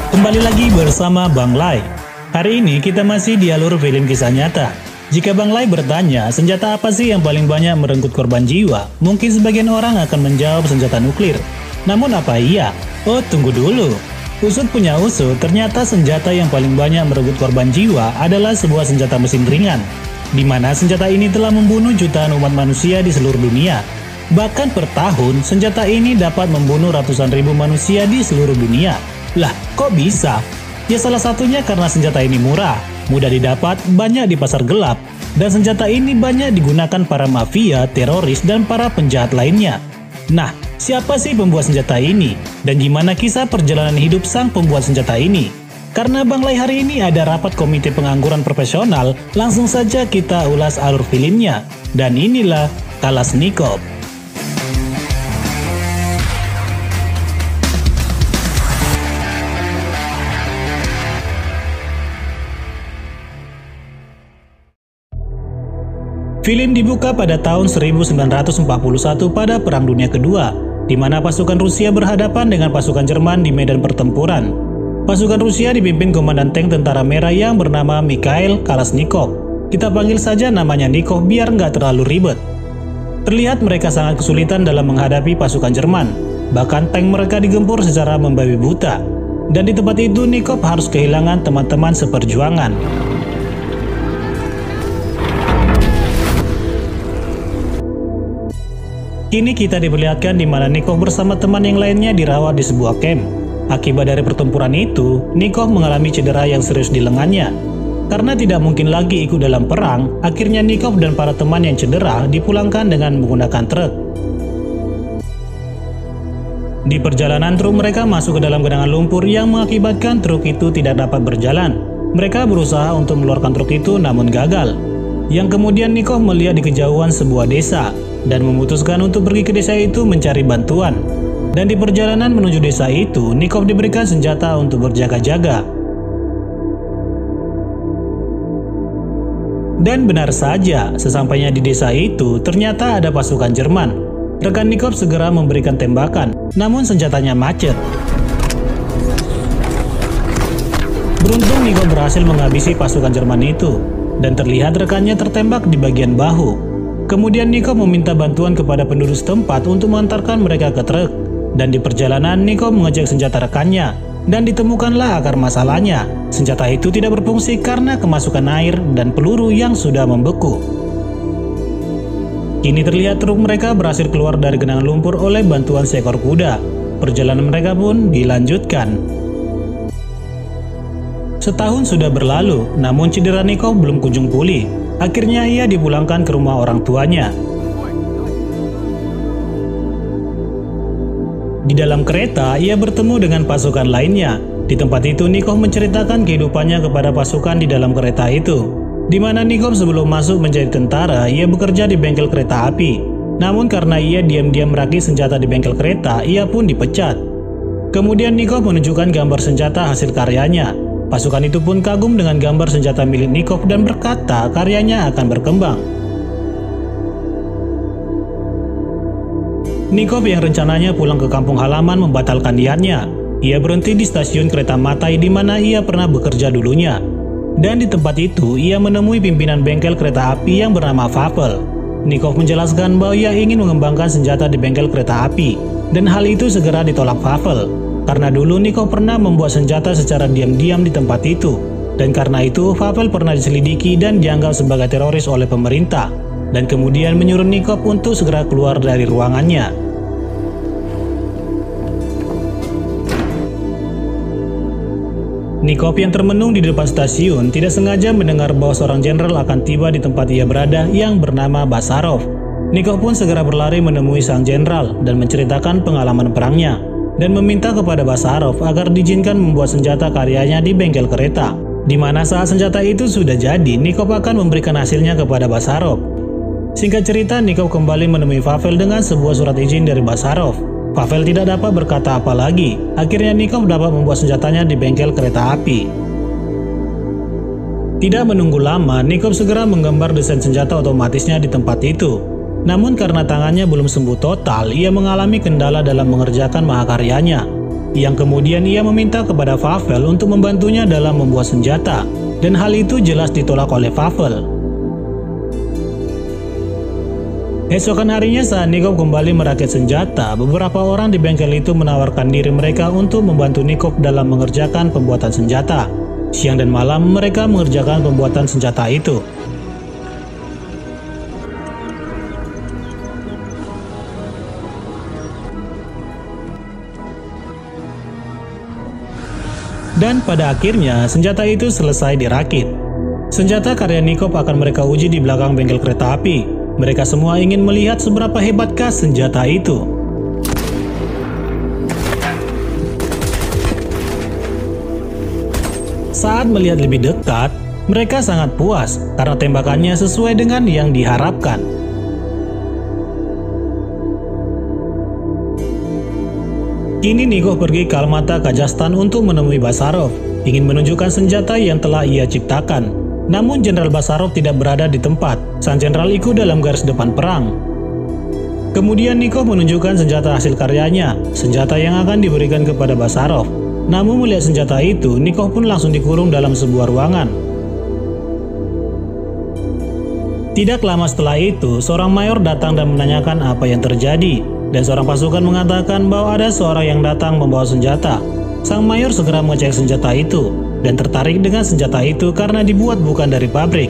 Kembali lagi bersama Bang Lai. Hari ini kita masih di alur film kisah nyata. Jika Bang Lai bertanya, senjata apa sih yang paling banyak merenggut korban jiwa? Mungkin sebagian orang akan menjawab senjata nuklir. Namun apa iya? Oh, tunggu dulu. Usut punya usut, ternyata senjata yang paling banyak merenggut korban jiwa adalah sebuah senjata mesin ringan, di mana senjata ini telah membunuh jutaan umat manusia di seluruh dunia. Bahkan per tahun, senjata ini dapat membunuh ratusan ribu manusia di seluruh dunia. Lah, kok bisa? Ya salah satunya karena senjata ini murah, mudah didapat, banyak di pasar gelap, dan senjata ini banyak digunakan para mafia, teroris, dan para penjahat lainnya. Nah, siapa sih pembuat senjata ini? Dan gimana kisah perjalanan hidup sang pembuat senjata ini? Karena Bang Lai hari ini ada rapat komite pengangguran profesional, langsung saja kita ulas alur filmnya. Dan inilah Kalashnikov. Film dibuka pada tahun 1941 pada Perang Dunia Kedua, di mana pasukan Rusia berhadapan dengan pasukan Jerman di medan pertempuran. Pasukan Rusia dipimpin komandan tank Tentara Merah yang bernama Mikhail Kalashnikov. Kita panggil saja namanya Nikov biar nggak terlalu ribet. Terlihat mereka sangat kesulitan dalam menghadapi pasukan Jerman. Bahkan tank mereka digempur secara membabi buta. Dan di tempat itu Nikov harus kehilangan teman-teman seperjuangan. Kini kita diperlihatkan di mana Nikov bersama teman yang lainnya dirawat di sebuah camp. Akibat dari pertempuran itu, Nikov mengalami cedera yang serius di lengannya. Karena tidak mungkin lagi ikut dalam perang, akhirnya Nikov dan para teman yang cedera dipulangkan dengan menggunakan truk. Di perjalanan truk mereka masuk ke dalam genangan lumpur yang mengakibatkan truk itu tidak dapat berjalan. Mereka berusaha untuk mengeluarkan truk itu namun gagal. Yang kemudian Nikov melihat di kejauhan sebuah desa dan memutuskan untuk pergi ke desa itu mencari bantuan. Dan di perjalanan menuju desa itu, Nikov diberikan senjata untuk berjaga-jaga. Dan benar saja, sesampainya di desa itu, ternyata ada pasukan Jerman. Rekan Nikov segera memberikan tembakan, namun senjatanya macet. Beruntung Nikov berhasil menghabisi pasukan Jerman itu, dan terlihat rekannya tertembak di bagian bahu. Kemudian Nikov meminta bantuan kepada penduduk setempat untuk mengantarkan mereka ke truk. Dan di perjalanan Nikov mengecek senjata rekannya, dan ditemukanlah akar masalahnya. Senjata itu tidak berfungsi karena kemasukan air dan peluru yang sudah membeku. Kini terlihat truk mereka berhasil keluar dari genangan lumpur oleh bantuan seekor kuda. Perjalanan mereka pun dilanjutkan. Setahun sudah berlalu, namun cedera Nikov belum kunjung pulih. Akhirnya ia dipulangkan ke rumah orang tuanya. Di dalam kereta, ia bertemu dengan pasukan lainnya. Di tempat itu, Nikov menceritakan kehidupannya kepada pasukan di dalam kereta itu. Di mana Nikov sebelum masuk menjadi tentara, ia bekerja di bengkel kereta api. Namun karena ia diam-diam merakit senjata di bengkel kereta, ia pun dipecat. Kemudian Nikov menunjukkan gambar senjata hasil karyanya. Pasukan itu pun kagum dengan gambar senjata milik Nikov dan berkata karyanya akan berkembang. Nikov yang rencananya pulang ke kampung halaman membatalkan niatnya. Ia berhenti di stasiun kereta Matai di mana ia pernah bekerja dulunya. Dan di tempat itu ia menemui pimpinan bengkel kereta api yang bernama Vavel. Nikov menjelaskan bahwa ia ingin mengembangkan senjata di bengkel kereta api. Dan hal itu segera ditolak Vavel. Karena dulu Nikov pernah membuat senjata secara diam-diam di tempat itu. Dan karena itu Vavel pernah diselidiki dan dianggap sebagai teroris oleh pemerintah. Dan kemudian menyuruh Nikov untuk segera keluar dari ruangannya. Nikov yang termenung di depan stasiun tidak sengaja mendengar bahwa seorang jenderal akan tiba di tempat ia berada yang bernama Bazarov. Nikov pun segera berlari menemui sang jenderal dan menceritakan pengalaman perangnya. Dan meminta kepada Bazarov agar diizinkan membuat senjata karyanya di bengkel kereta. Di mana saat senjata itu sudah jadi, Nikov akan memberikan hasilnya kepada Bazarov. Singkat cerita, Nikov kembali menemui Vavel dengan sebuah surat izin dari Bazarov. Vavel tidak dapat berkata apa lagi. Akhirnya Nikov dapat membuat senjatanya di bengkel kereta api. Tidak menunggu lama, Nikov segera menggambar desain senjata otomatisnya di tempat itu. Namun karena tangannya belum sembuh total, ia mengalami kendala dalam mengerjakan mahakaryanya. yang kemudian ia meminta kepada Pavel untuk membantunya dalam membuat senjata, dan hal itu jelas ditolak oleh Pavel. Esokan harinya saat Nikov kembali merakit senjata, beberapa orang di bengkel itu menawarkan diri mereka untuk membantu Nikov dalam mengerjakan pembuatan senjata. Siang dan malam mereka mengerjakan pembuatan senjata itu. Dan pada akhirnya senjata itu selesai dirakit. Senjata karya Nikov akan mereka uji di belakang bengkel kereta api. Mereka semua ingin melihat seberapa hebatkah senjata itu. Saat melihat lebih dekat, mereka sangat puas karena tembakannya sesuai dengan yang diharapkan. Kini Nikov pergi ke Almata, Kazakhstan untuk menemui Basarov, ingin menunjukkan senjata yang telah ia ciptakan. Namun Jenderal Basarov tidak berada di tempat. Sang jenderal ikut dalam garis depan perang. Kemudian Nikov menunjukkan senjata hasil karyanya, senjata yang akan diberikan kepada Basarov. Namun melihat senjata itu, Nikov pun langsung dikurung dalam sebuah ruangan. Tidak lama setelah itu, seorang mayor datang dan menanyakan apa yang terjadi. Dan seorang pasukan mengatakan bahwa ada seorang yang datang membawa senjata. Sang mayor segera mengecek senjata itu dan tertarik dengan senjata itu karena dibuat bukan dari pabrik.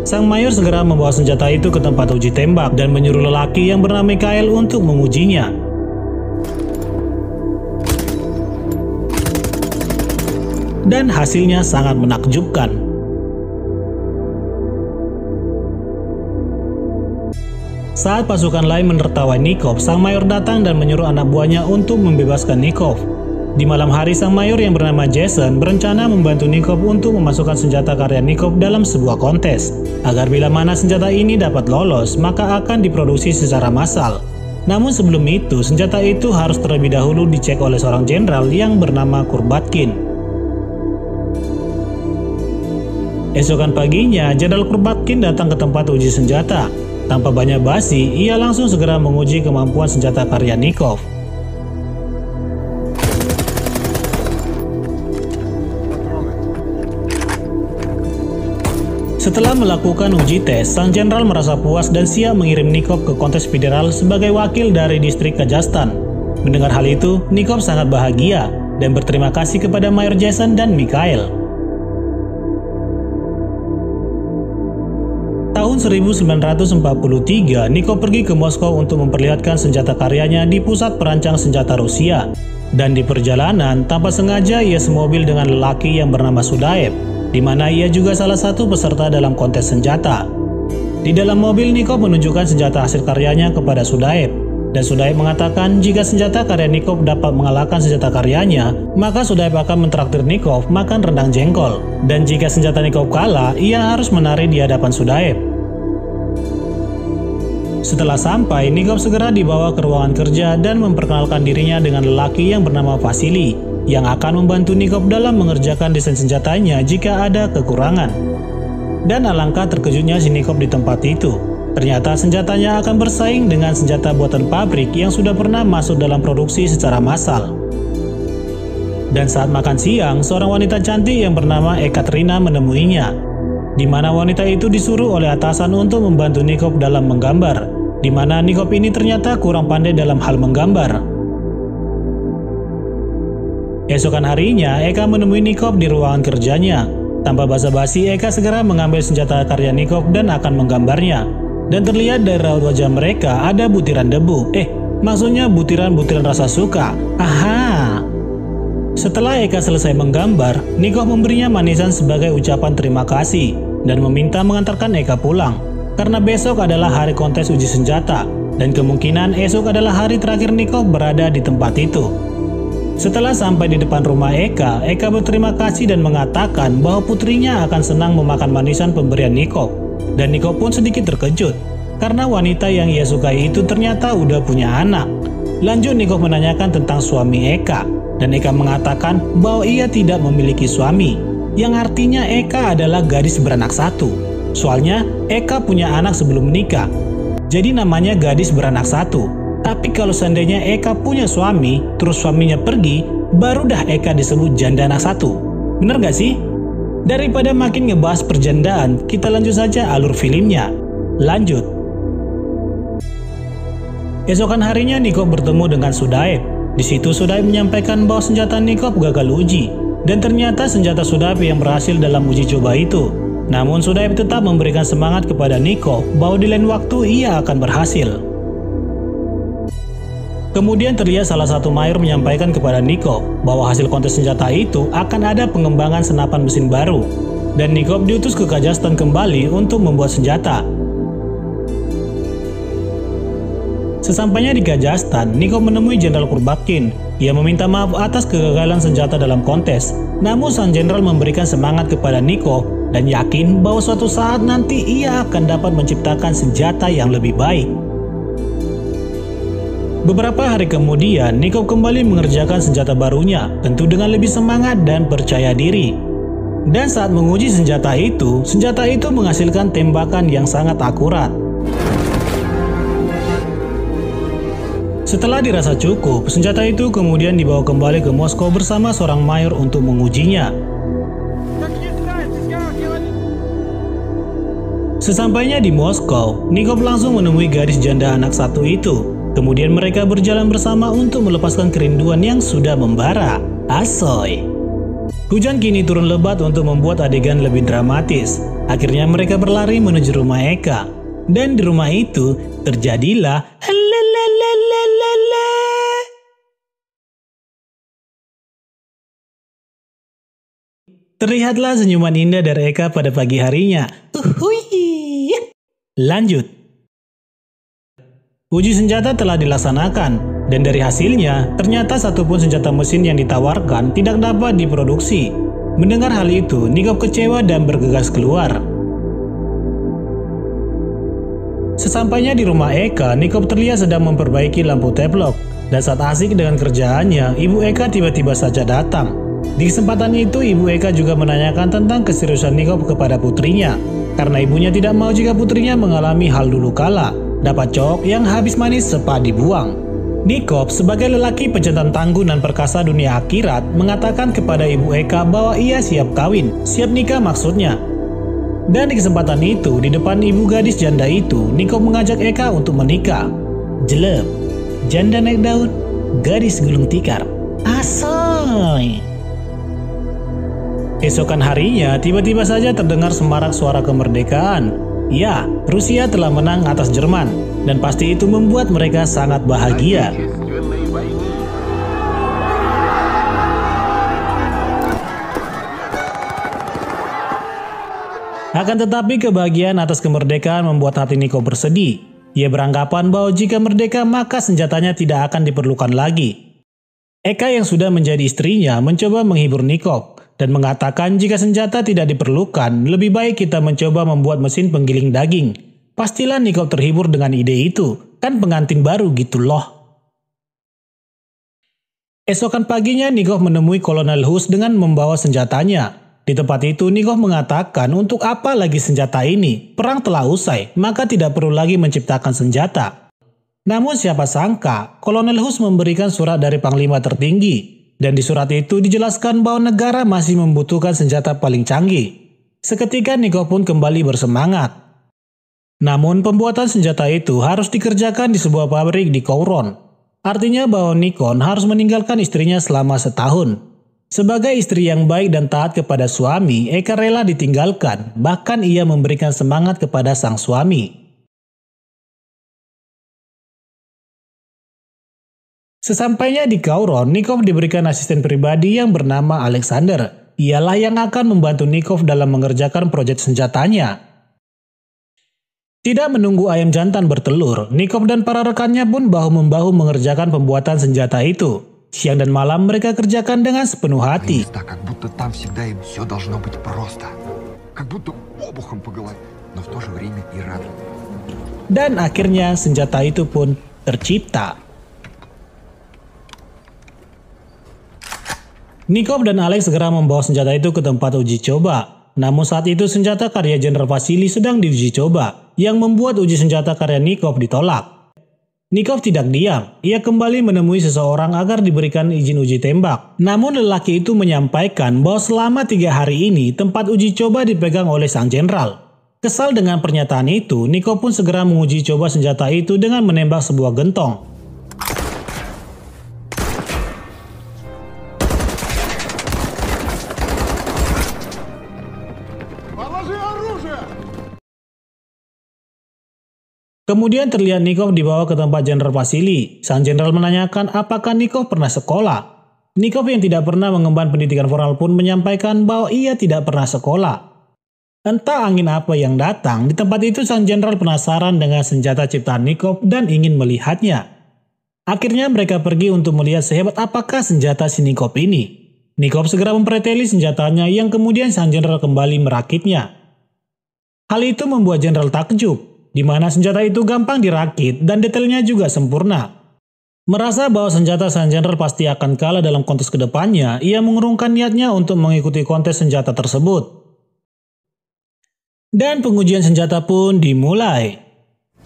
Sang mayor segera membawa senjata itu ke tempat uji tembak dan menyuruh lelaki yang bernama Mikhail untuk mengujinya. Dan hasilnya sangat menakjubkan. Saat pasukan lain menertawai Nikov, sang mayor datang dan menyuruh anak buahnya untuk membebaskan Nikov. Di malam hari, sang mayor yang bernama Jason berencana membantu Nikov untuk memasukkan senjata karya Nikov dalam sebuah kontes, agar bila mana senjata ini dapat lolos, maka akan diproduksi secara massal. Namun sebelum itu, senjata itu harus terlebih dahulu dicek oleh seorang jenderal yang bernama Kurbatkin. Esokan paginya, Jenderal Kurbatkin datang ke tempat uji senjata. Tanpa banyak basi, ia langsung segera menguji kemampuan senjata karya Nikov. Setelah melakukan uji tes, sang jenderal merasa puas dan siap mengirim Nikov ke kontes federal sebagai wakil dari distrik Kazakhstan. Mendengar hal itu, Nikov sangat bahagia dan berterima kasih kepada Mayor Jason dan Mikhail. Tahun 1943, Nikov pergi ke Moskow untuk memperlihatkan senjata karyanya di pusat perancang senjata Rusia. Dan di perjalanan, tanpa sengaja ia semobil dengan lelaki yang bernama Sudaev, di mana ia juga salah satu peserta dalam kontes senjata. Di dalam mobil, Nikov menunjukkan senjata hasil karyanya kepada Sudaev, dan Sudaev mengatakan jika senjata karya Nikov dapat mengalahkan senjata karyanya, maka Sudaev akan mentraktir Nikov makan rendang jengkol, dan jika senjata Nikov kalah, ia harus menari di hadapan Sudaev. Setelah sampai, Nikov segera dibawa ke ruangan kerja dan memperkenalkan dirinya dengan lelaki yang bernama Vasily, yang akan membantu Nikov dalam mengerjakan desain senjatanya jika ada kekurangan. Dan alangkah terkejutnya si Nikov di tempat itu. Ternyata senjatanya akan bersaing dengan senjata buatan pabrik yang sudah pernah masuk dalam produksi secara massal. Dan saat makan siang, seorang wanita cantik yang bernama Ekaterina menemuinya, di mana wanita itu disuruh oleh atasan untuk membantu Nikov dalam menggambar, di mana Nikov ini ternyata kurang pandai dalam hal menggambar. Esokan harinya, Eka menemui Nikov di ruangan kerjanya. Tanpa basa-basi, Eka segera mengambil senjata karya Nikov dan akan menggambarnya. Dan terlihat dari raut wajah mereka ada butiran debu. Maksudnya butiran-butiran rasa suka. Aha! Setelah Eka selesai menggambar, Nikov memberinya manisan sebagai ucapan terima kasih dan meminta mengantarkan Eka pulang. Karena besok adalah hari kontes uji senjata, dan kemungkinan esok adalah hari terakhir Nikov berada di tempat itu. Setelah sampai di depan rumah Eka, Eka berterima kasih dan mengatakan bahwa putrinya akan senang memakan manisan pemberian Nikov. Dan Nikov pun sedikit terkejut, karena wanita yang ia sukai itu ternyata udah punya anak. Lanjut Nikov menanyakan tentang suami Eka, dan Eka mengatakan bahwa ia tidak memiliki suami, yang artinya Eka adalah gadis beranak satu. Soalnya Eka punya anak sebelum menikah, jadi namanya gadis beranak satu. Tapi kalau seandainya Eka punya suami, terus suaminya pergi, baru dah Eka disebut janda anak satu. Bener gak sih? Daripada makin ngebahas perjandaan, kita lanjut saja alur filmnya. Lanjut. Esokan harinya Nikov bertemu dengan Sudaib. Di situ Sudaib menyampaikan bahwa senjata Nikov gagal uji. Dan ternyata senjata Sudaib yang berhasil dalam uji coba itu. Namun Sudaib tetap memberikan semangat kepada Nikov bahwa di lain waktu ia akan berhasil. Kemudian terlihat salah satu mayor menyampaikan kepada Nikov bahwa hasil kontes senjata itu akan ada pengembangan senapan mesin baru. Dan Nikov diutus ke Kazakhstan kembali untuk membuat senjata. Sesampainya di Kazakhstan, Nikov menemui Jenderal Kurbatkin. Ia meminta maaf atas kegagalan senjata dalam kontes. Namun sang jenderal memberikan semangat kepada Nikov dan yakin bahwa suatu saat nanti ia akan dapat menciptakan senjata yang lebih baik. Beberapa hari kemudian, Nikov kembali mengerjakan senjata barunya, tentu dengan lebih semangat dan percaya diri. Dan saat menguji senjata itu menghasilkan tembakan yang sangat akurat. Setelah dirasa cukup, senjata itu kemudian dibawa kembali ke Moskow bersama seorang mayor untuk mengujinya. Sesampainya di Moskow, Nikov langsung menemui gadis janda anak satu itu. Kemudian mereka berjalan bersama untuk melepaskan kerinduan yang sudah membara. Asoy. Hujan kini turun lebat untuk membuat adegan lebih dramatis. Akhirnya mereka berlari menuju rumah Eka. Dan di rumah itu terjadilah terlihatlah senyuman indah dari Eka pada pagi harinya. Lanjut. Uji senjata telah dilaksanakan, dan dari hasilnya, ternyata satupun senjata mesin yang ditawarkan tidak dapat diproduksi. Mendengar hal itu, Nikov kecewa dan bergegas keluar. Sesampainya di rumah Eka, Nikov terlihat sedang memperbaiki lampu teflon, dan saat asik dengan kerjaannya, ibu Eka tiba-tiba saja datang. Di kesempatan itu, ibu Eka juga menanyakan tentang keseriusan Nikov kepada putrinya, karena ibunya tidak mau jika putrinya mengalami hal dulu kala. Dapat cowok yang habis manis sepa dibuang. Nikov sebagai lelaki pejantan tangguh dan perkasa dunia akhirat mengatakan kepada ibu Eka bahwa ia siap kawin, siap nikah maksudnya. Dan di kesempatan itu, di depan ibu gadis janda itu, Nikov mengajak Eka untuk menikah. Jelek, janda naik daun, gadis gulung tikar. Asoy. Esokan harinya, tiba-tiba saja terdengar semarak suara kemerdekaan. Ya, Rusia telah menang atas Jerman, dan pasti itu membuat mereka sangat bahagia. Akan tetapi kebahagiaan atas kemerdekaan membuat hati Nikov bersedih. Ia beranggapan bahwa jika merdeka maka senjatanya tidak akan diperlukan lagi. Eka yang sudah menjadi istrinya mencoba menghibur Nikov dan mengatakan jika senjata tidak diperlukan, lebih baik kita mencoba membuat mesin penggiling daging. Pastilah Nikov terhibur dengan ide itu, kan pengantin baru gitu loh. Esokan paginya Nikov menemui Kolonel Hus dengan membawa senjatanya. Di tempat itu Nikov mengatakan untuk apa lagi senjata ini, perang telah usai, maka tidak perlu lagi menciptakan senjata. Namun siapa sangka, Kolonel Hus memberikan surat dari Panglima tertinggi. Dan di surat itu dijelaskan bahwa negara masih membutuhkan senjata paling canggih. Seketika Nikov pun kembali bersemangat. Namun pembuatan senjata itu harus dikerjakan di sebuah pabrik di Kouron. Artinya bahwa Nikon harus meninggalkan istrinya selama setahun. Sebagai istri yang baik dan taat kepada suami, Eka rela ditinggalkan. Bahkan ia memberikan semangat kepada sang suami. Sesampainya di Kouron, Nikov diberikan asisten pribadi yang bernama Alexander. Ialah yang akan membantu Nikov dalam mengerjakan proyek senjatanya. Tidak menunggu ayam jantan bertelur, Nikov dan para rekannya pun bahu-membahu mengerjakan pembuatan senjata itu. Siang dan malam mereka kerjakan dengan sepenuh hati. Dan akhirnya senjata itu pun tercipta. Nikov dan Alex segera membawa senjata itu ke tempat uji coba. Namun saat itu senjata karya Jenderal Vasily sedang diuji coba, yang membuat uji senjata karya Nikov ditolak. Nikov tidak diam. Ia kembali menemui seseorang agar diberikan izin uji tembak. Namun lelaki itu menyampaikan bahwa selama 3 hari ini tempat uji coba dipegang oleh sang jenderal. Kesal dengan pernyataan itu, Nikov pun segera menguji coba senjata itu dengan menembak sebuah gentong. Kemudian terlihat Nikov dibawa ke tempat Jenderal Vasily. Sang jenderal menanyakan apakah Nikov pernah sekolah. Nikov yang tidak pernah mengemban pendidikan formal pun menyampaikan bahwa ia tidak pernah sekolah. Entah angin apa yang datang, di tempat itu sang jenderal penasaran dengan senjata ciptaan Nikov dan ingin melihatnya. Akhirnya mereka pergi untuk melihat sehebat apakah senjata si Nikov ini. Nikov segera mempreteli senjatanya yang kemudian sang jenderal kembali merakitnya. Hal itu membuat jenderal takjub, di mana senjata itu gampang dirakit dan detailnya juga sempurna. Merasa bahwa senjata sang jenderal pasti akan kalah dalam kontes kedepannya, ia mengurungkan niatnya untuk mengikuti kontes senjata tersebut. Dan pengujian senjata pun dimulai.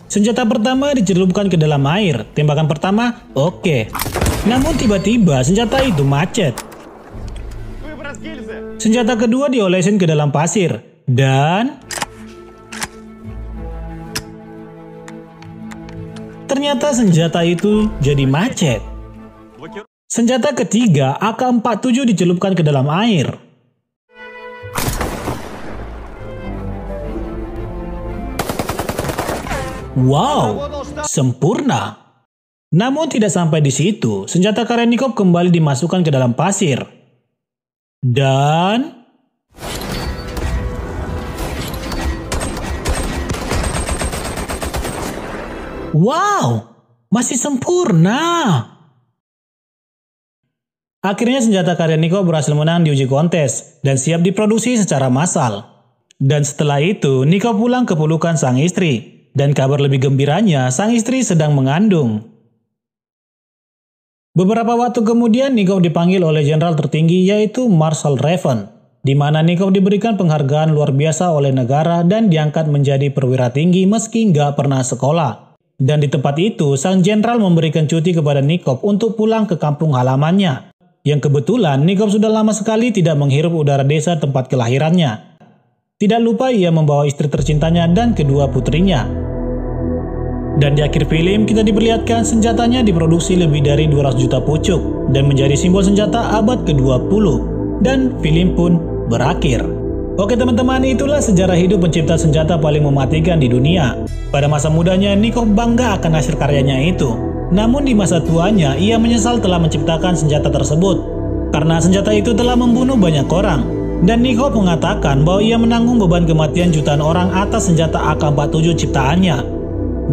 Senjata pertama dicelupkan ke dalam air. Tembakan pertama, oke. Namun tiba-tiba senjata itu macet. Senjata kedua diolesin ke dalam pasir. Dan ternyata senjata itu jadi macet. Senjata ketiga, AK-47 dicelupkan ke dalam air. Wow, sempurna. Namun tidak sampai di situ, senjata karya Nikov kembali dimasukkan ke dalam pasir. Dan wow, masih sempurna. Akhirnya senjata karya Nikov berhasil menang di uji kontes dan siap diproduksi secara massal. Dan setelah itu, Nikov pulang ke pelukan sang istri. Dan kabar lebih gembiranya, sang istri sedang mengandung. Beberapa waktu kemudian Nikov dipanggil oleh jenderal tertinggi yaitu Marshal Raven, di mana Nikov diberikan penghargaan luar biasa oleh negara dan diangkat menjadi perwira tinggi meski nggak pernah sekolah. Dan di tempat itu, sang jenderal memberikan cuti kepada Nikov untuk pulang ke kampung halamannya. Yang kebetulan Nikov sudah lama sekali tidak menghirup udara desa tempat kelahirannya. Tidak lupa ia membawa istri tercintanya dan kedua putrinya. Dan di akhir film kita diperlihatkan senjatanya diproduksi lebih dari 200 juta pucuk dan menjadi simbol senjata abad ke-20. Dan film pun berakhir. Oke teman-teman, itulah sejarah hidup pencipta senjata paling mematikan di dunia. Pada masa mudanya Nikov bangga akan hasil karyanya itu. Namun di masa tuanya ia menyesal telah menciptakan senjata tersebut. Karena senjata itu telah membunuh banyak orang. Dan Nikov mengatakan bahwa ia menanggung beban kematian jutaan orang atas senjata AK-47 ciptaannya.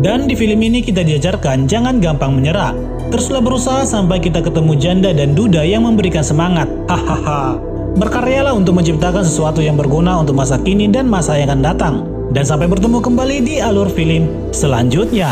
Dan di film ini kita diajarkan jangan gampang menyerah. Teruslah berusaha sampai kita ketemu janda dan duda yang memberikan semangat. Hahaha. Berkaryalah untuk menciptakan sesuatu yang berguna untuk masa kini dan masa yang akan datang. Dan sampai bertemu kembali di alur film selanjutnya.